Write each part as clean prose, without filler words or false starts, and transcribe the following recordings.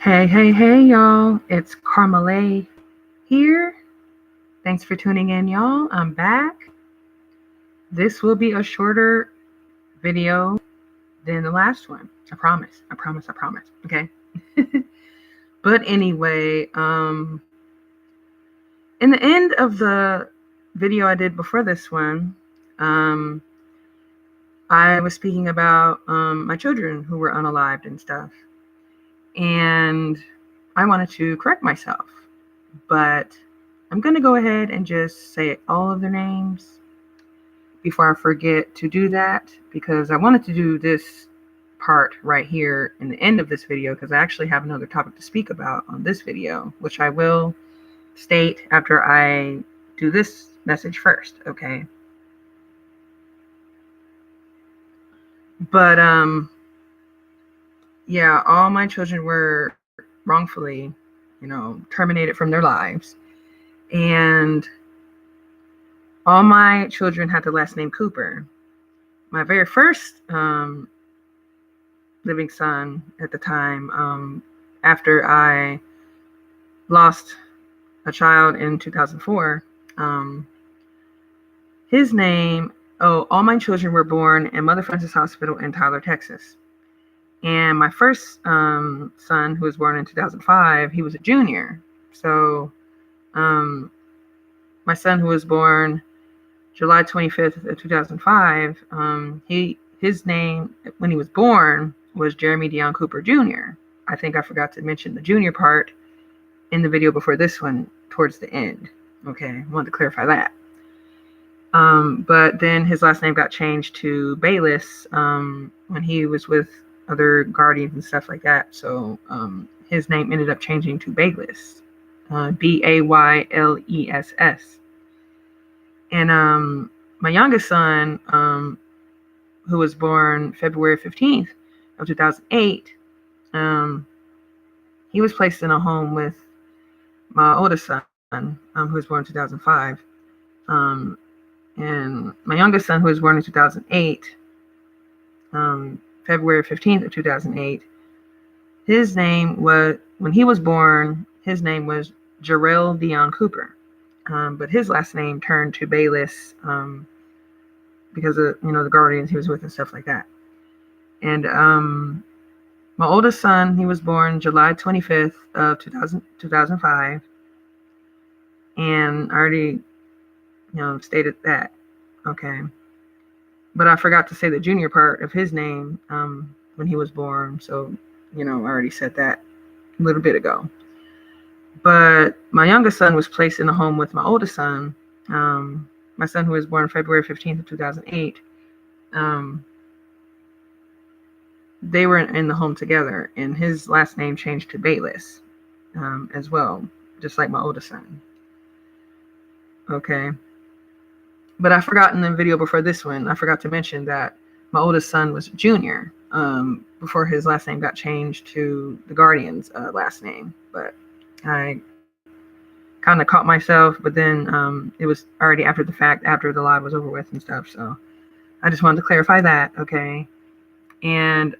Hey, y'all. It's Carmelay here. Thanks for tuning in, y'all. I'm back. This will be a shorter video than the last one. I promise. Okay. But anyway, in the end of the video I did before this one, I was speaking about my children who were unalived and stuff. And I wanted to correct myself, but I'm going to go ahead and just say all of their names before I forget to do that, because I wanted to do this part right here in the end of this video, because I actually have another topic to speak about on this video, which I will state after I do this message first, okay? But yeah, all my children were wrongfully, terminated from their lives. And all my children had the last name Cooper. My very first living son at the time, after I lost a child in 2004, his name, all my children were born in Mother Frances Hospital in Tyler, Texas. And my first son, who was born in 2005, he was a junior. So my son, who was born July 25th of 2005, his name when he was born was Jeremy Dion Cooper Jr. I think I forgot to mention the junior part in the video before this one towards the end. Okay, I wanted to clarify that. But then his last name got changed to Bayless when he was with other guardians and stuff like that. So his name ended up changing to Bayless, Bayles. And my youngest son, who was born February 15th of 2008, he was placed in a home with my oldest son, who was born in 2005. And my youngest son, who was born in 2008, February 15th of 2008, his name was, when he was born, his name was Jarrell Dion Cooper. But his last name turned to Bayless because of, the guardians he was with and stuff like that. And my oldest son, he was born July 25th of 2005. And I already, stated that. Okay. But I forgot to say the junior part of his name when he was born. So, I already said that a little bit ago. But my youngest son was placed in a home with my oldest son, my son who was born February 15th of 2008. They were in the home together, and his last name changed to Bayless as well, just like my oldest son. Okay. But I forgot in the video before this one, I forgot to mention that my oldest son was Junior before his last name got changed to the guardian's last name. But I kind of caught myself, but then it was already after the fact, after the live was over with and stuff. So I just wanted to clarify that, okay? And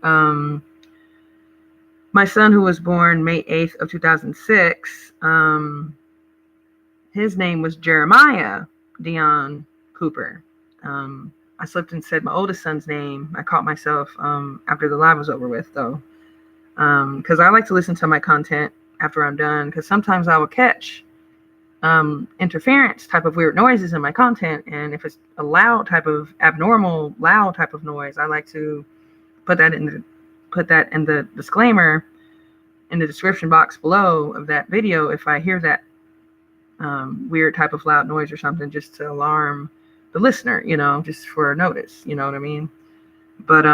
my son, who was born May 8th of 2006, his name was Jeremiah Dion Cooper. I slipped and said my oldest son's name. I caught myself after the live was over with, though, because I like to listen to my content after I'm done, because sometimes I will catch interference type of weird noises in my content, and if it's a loud type of abnormal loud type of noise, I like to put that in the disclaimer in the description box below of that video if I hear that weird type of loud noise or something, just to alarm the listener, just for notice, you know what I mean? But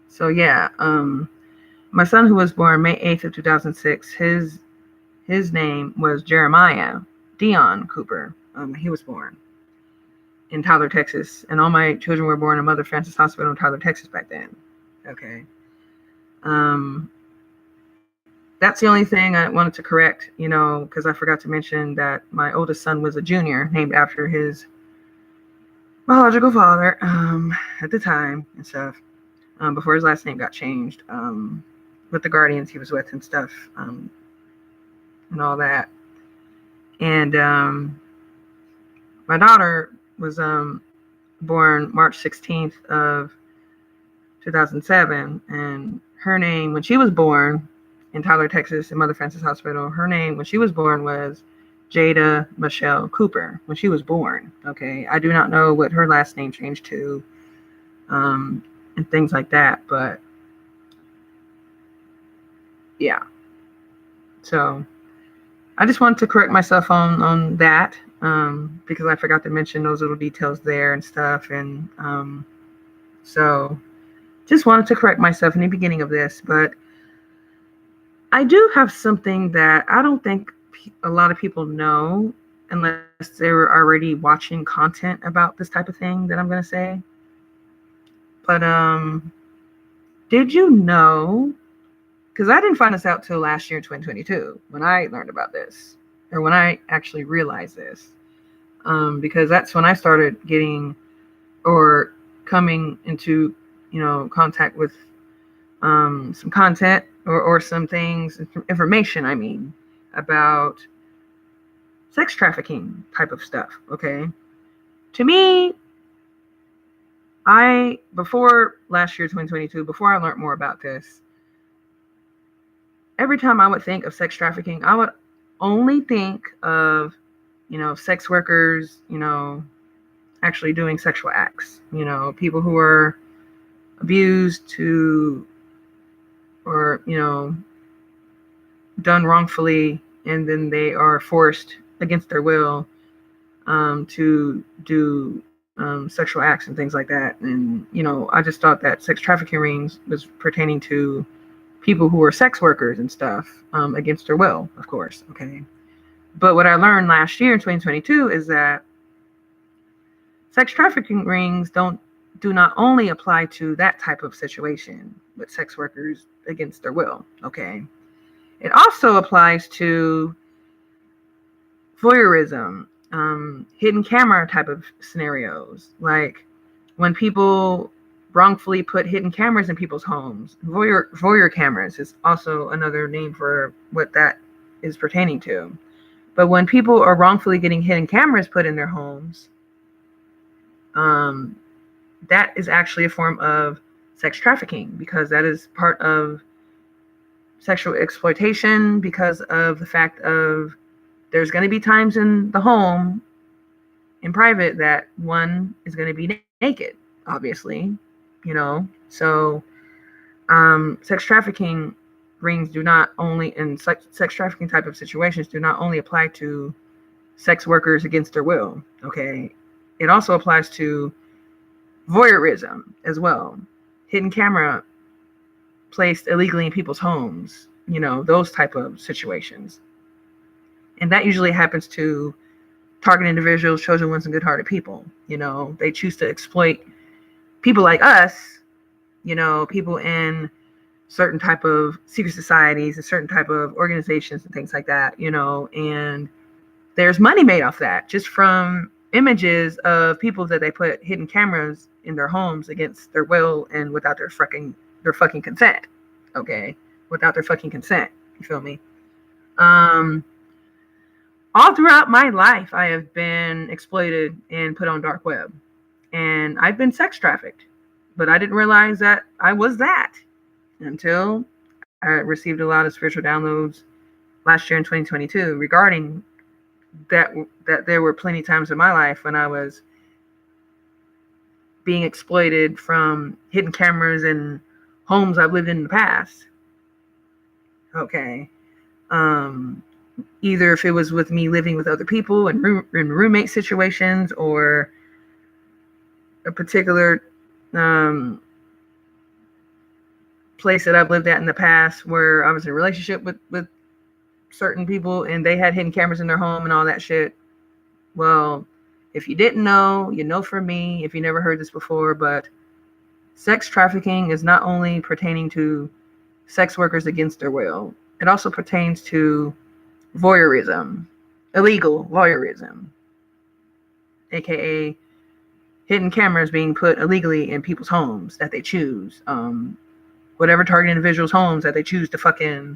so yeah, my son, who was born May 8th of 2006, his name was Jeremiah Dion Cooper. He was born in Tyler, Texas, and all my children were born in Mother Frances Hospital in Tyler, Texas back then. Okay. That's the only thing I wanted to correct, because I forgot to mention that my oldest son was a junior, named after his biological father at the time and stuff, before his last name got changed. with the guardians he was with and stuff, and all that. And my daughter was born March 16th of 2007, and her name when she was born in Tyler, Texas, in Mother Frances Hospital, her name when she was born was Jada Michelle Cooper when she was born. Okay, I do not know what her last name changed to, and things like that, but yeah. So I just wanted to correct myself on that, because I forgot to mention those little details there and stuff, and so just wanted to correct myself in the beginning of this. But I do have something that I don't think a lot of people know unless they were already watching content about this type of thing that I'm going to say. But did you know, because I didn't find this out till last year, 2022, when I learned about this, or when I actually realized this, because that's when I started getting or coming into, contact with some content or some things, information, I mean, about sex trafficking type of stuff. Okay. To me, before last year, 2022, before I learned more about this, every time I would think of sex trafficking, I would only think of, sex workers, actually doing sexual acts, people who are abused or, done wrongfully, and then they are forced against their will to do sexual acts and things like that. And, I just thought that sex trafficking rings was pertaining to people who are sex workers and stuff, against their will, of course. Okay. But what I learned last year in 2022 is that sex trafficking rings do not only apply to that type of situation with sex workers against their will. Okay. It also applies to voyeurism, hidden camera type of scenarios, like when people wrongfully put hidden cameras in people's homes. Voyeur cameras is also another name for what that is pertaining to. But when people are wrongfully getting hidden cameras put in their homes, that is actually a form of sex trafficking, because that is part of sexual exploitation, because of the fact of there's going to be times in the home in private that one is going to be naked, obviously, so sex trafficking rings do not only, in sex trafficking type of situations, do not only apply to sex workers against their will. Okay. It also applies to voyeurism as well. Hidden camera placed illegally in people's homes, those type of situations. And that usually happens to target individuals, chosen ones, and good-hearted people. They choose to exploit people like us, people in certain type of secret societies and certain type of organizations and things like that, and there's money made off that just from images of people that they put hidden cameras in their homes against their will and without their fucking consent. Okay. Without their fucking consent. You feel me? All throughout my life, I have been exploited and put on dark web, and I've been sex trafficked, but I didn't realize that I was that until I received a lot of spiritual downloads last year in 2022 regarding that there were plenty of times in my life when I was being exploited from hidden cameras and homes I've lived in the past. Okay. Either if it was with me living with other people and in roommate situations, or a particular place that I've lived at in the past where I was in a relationship with certain people and they had hidden cameras in their home and all that shit. Well, if you didn't know, from me, if you never heard this before, but sex trafficking is not only pertaining to sex workers against their will, it also pertains to voyeurism, illegal voyeurism, aka hidden cameras being put illegally in people's homes that they choose, whatever target individuals' homes that they choose to fucking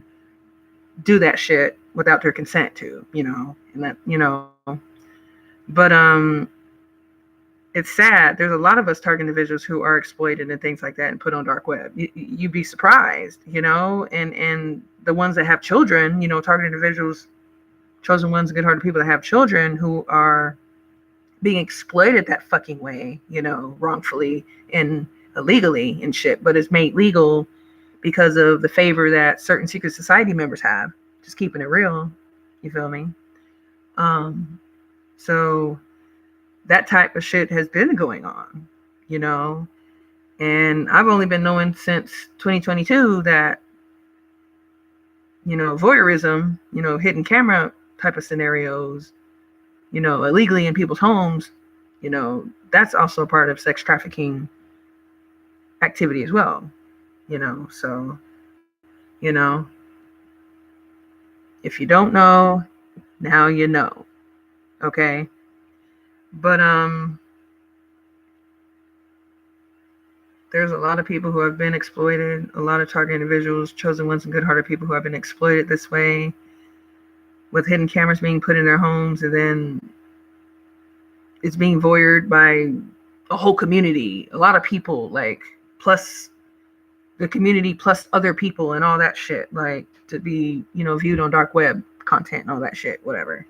do that shit without their consent to, and that, but it's sad. There's a lot of us target individuals who are exploited and things like that and put on dark web. You'd be surprised, and the ones that have children, target individuals, chosen ones, good-hearted people that have children who are being exploited that fucking way, wrongfully and illegally and shit, but it's made legal because of the favor that certain secret society members have. Just keeping it real. You feel me? So that type of shit has been going on, and I've only been knowing since 2022 that, voyeurism, hidden camera type of scenarios, illegally in people's homes, that's also part of sex trafficking activity as well, so, if you don't know, now you know, okay? But there's a lot of people who have been exploited, a lot of target individuals, chosen ones, and good-hearted people who have been exploited this way, with hidden cameras being put in their homes, and then it's being voyeured by a whole community, a lot of people, like, plus the community, plus other people and all that shit, like, to be, viewed on dark web content and all that shit, whatever,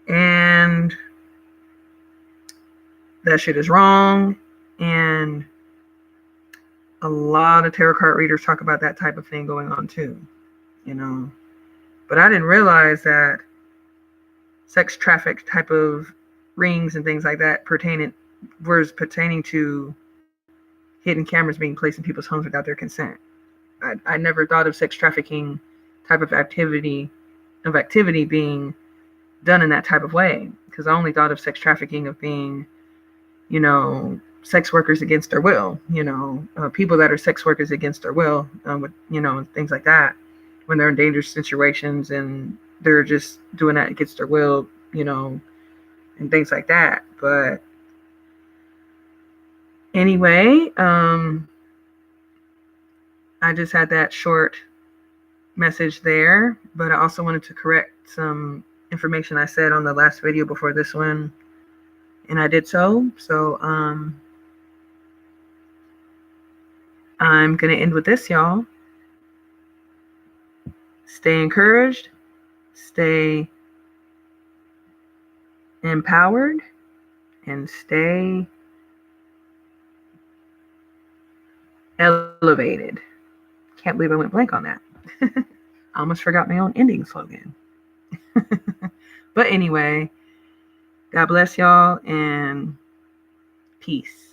and that shit is wrong. And a lot of tarot card readers talk about that type of thing going on too, but I didn't realize that sex traffic type of rings and things like that pertaining to hidden cameras being placed in people's homes without their consent. I never thought of sex trafficking type of activity being done in that type of way, because I only thought of sex trafficking of being, sex workers against their will, people that are sex workers against their will, with, things like that, when they're in dangerous situations and they're just doing that against their will, and things like that. But anyway, I just had that short message there, but I also wanted to correct some information I said on the last video before this one, and I did so. So I'm gonna end with this, y'all. Stay encouraged, stay empowered, and stay elevated. Can't believe I went blank on that. I almost forgot my own ending slogan. But anyway, God bless y'all and peace.